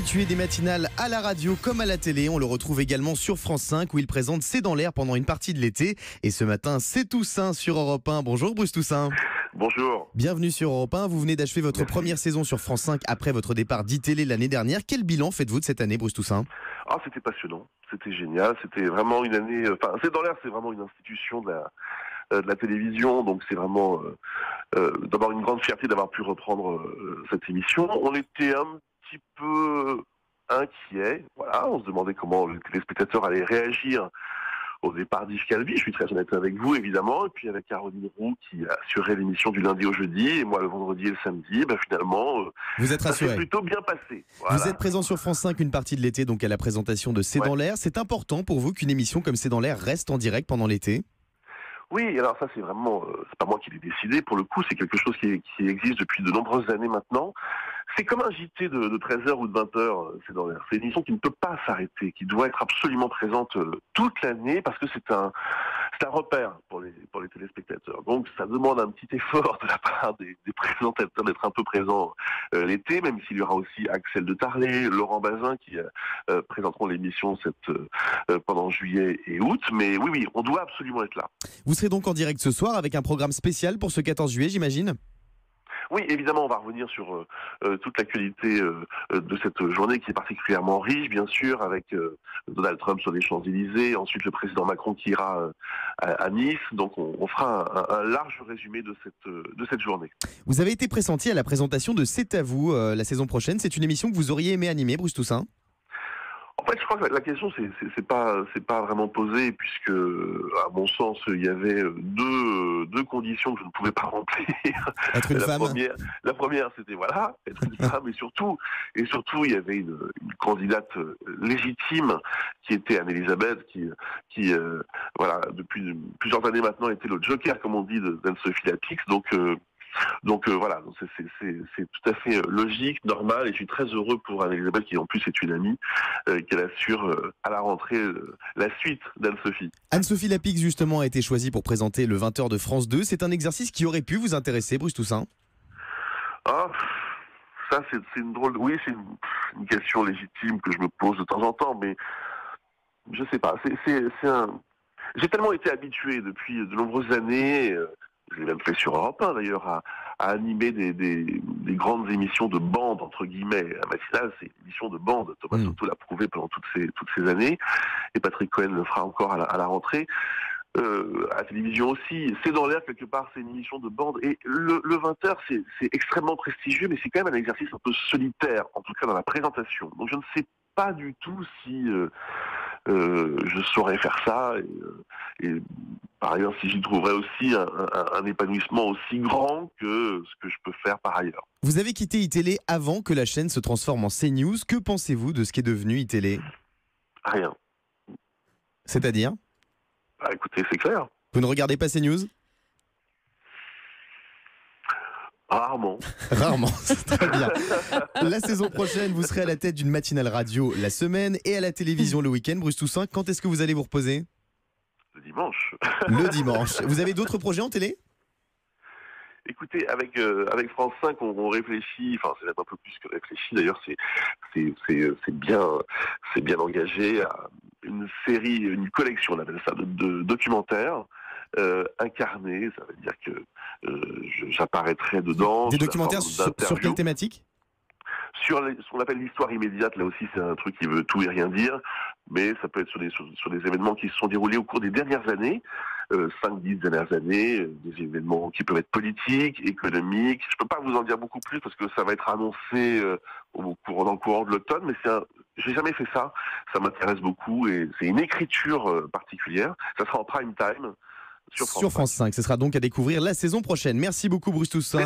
Habitué des matinales à la radio comme à la télé, on le retrouve également sur France 5 où il présente C'est dans l'air pendant une partie de l'été. Et ce matin, c'est Toussaint sur Europe 1. Bonjour Bruce Toussaint. Bonjour. Bienvenue sur Europe 1. Vous venez d'achever votre première saison sur France 5 après votre départ d'ITélé l'année dernière. Quel bilan faites-vous de cette année, Bruce Toussaint ? Ah, c'était passionnant, c'était génial, c'était vraiment une année... Enfin, C'est dans l'air, c'est vraiment une institution de la télévision, donc c'est vraiment d'abord une grande fierté d'avoir pu reprendre cette émission. On était un petit peu inquiets, voilà, on se demandait comment les téléspectateurs allaient réagir au départ d'Yves Calvi, je suis très honnête avec vous évidemment, et puis avec Caroline Roux qui assurait l'émission du lundi au jeudi, et moi le vendredi et le samedi, finalement, vous êtes ça s'est rassuré. plutôt bien passé. Voilà. Vous êtes présent sur France 5 une partie de l'été, donc à la présentation de C'est dans l'air. C'est important pour vous qu'une émission comme C'est dans l'air reste en direct pendant l'été ? Oui, alors ça c'est vraiment, c'est pas moi qui l'ai décidé, pour le coup c'est quelque chose qui existe depuis de nombreuses années maintenant. C'est comme un JT de 13h ou de 20h, c'est dans l'air. C'est une émission qui ne peut pas s'arrêter, qui doit être absolument présente toute l'année parce que c'est un repère pour les téléspectateurs. Donc ça demande un petit effort de la part des présentateurs d'être un peu présents l'été, même s'il y aura aussi Axel de Tarlet, Laurent Bazin qui présenteront l'émission pendant juillet et août. Mais oui, on doit absolument être là. Vous serez donc en direct ce soir avec un programme spécial pour ce 14 juillet, j'imagine ? Oui, évidemment, on va revenir sur toute l'actualité de cette journée qui est particulièrement riche, bien sûr, avec Donald Trump sur les Champs-Élysées, ensuite le président Macron qui ira à Nice. Donc on fera un large résumé de cette journée. Vous avez été pressenti à la présentation de C'est à vous la saison prochaine. C'est une émission que vous auriez aimé animer, Bruce Toussaint ? En fait, je crois que la question c'est pas vraiment posée puisque, à mon sens, il y avait deux conditions que je ne pouvais pas remplir. Être une femme. La première, c'était être une femme, et surtout, il y avait une candidate légitime qui était Anne-Elisabeth, qui depuis plusieurs années maintenant était le joker, comme on dit, d'Anne-Sophie Lapix. Donc c'est tout à fait logique, normal, et je suis très heureux pour Anne-Elisabeth qui en plus est une amie, qu'elle assure à la rentrée la suite d'Anne-Sophie. Anne-Sophie Lapix justement a été choisie pour présenter le 20h de France 2. C'est un exercice qui aurait pu vous intéresser, Bruce Toussaint ? Ah, ça c'est une drôle... Oui, c'est une question légitime que je me pose de temps en temps, mais je sais pas, j'ai tellement été habitué depuis de nombreuses années... Je l'ai même fait sur Europe 1 d'ailleurs, à animer des grandes émissions de bande, entre guillemets. La matinale, c'est une émission de bande. Thomas Soto l'a prouvé pendant toutes ces années. Et Patrick Cohen le fera encore à la rentrée. À la télévision aussi. C'est dans l'air, quelque part, c'est une émission de bande. Et le 20h, c'est extrêmement prestigieux, mais c'est quand même un exercice un peu solitaire, en tout cas dans la présentation. Donc je ne sais pas du tout si je saurais faire ça. Et par ailleurs, si j'y trouverais aussi un épanouissement aussi grand que ce que je peux faire par ailleurs. Vous avez quitté ITélé avant que la chaîne se transforme en CNews. Que pensez-vous de ce qui est devenu ITélé ? Rien. C'est-à-dire ? Écoutez, c'est clair. Vous ne regardez pas CNews ? Rarement. Rarement, c'est très bien. La saison prochaine, vous serez à la tête d'une matinale radio la semaine et à la télévision le week-end. Bruce Toussaint, quand est-ce que vous allez vous reposer ? Le dimanche. Le dimanche. Vous avez d'autres projets en télé ? Écoutez, avec France 5, on réfléchit, enfin c'est même un peu plus que réfléchi d'ailleurs, c'est bien engagé à une série, une collection, on appelle ça, de documentaires incarnés, ça veut dire que j'apparaîtrai dedans. Des documentaires sur quelle thématique ? Sur ce qu'on appelle l'histoire immédiate, là aussi c'est un truc qui veut tout et rien dire, mais ça peut être sur des événements qui se sont déroulés au cours des dernières années, 5-10 dernières années, des événements qui peuvent être politiques, économiques. Je peux pas vous en dire beaucoup plus parce que ça va être annoncé dans le courant de l'automne, mais j'ai jamais fait ça, ça m'intéresse beaucoup et c'est une écriture particulière. Ça sera en prime time sur France 5. Ce sera donc à découvrir la saison prochaine. Merci beaucoup Bruce Toussaint.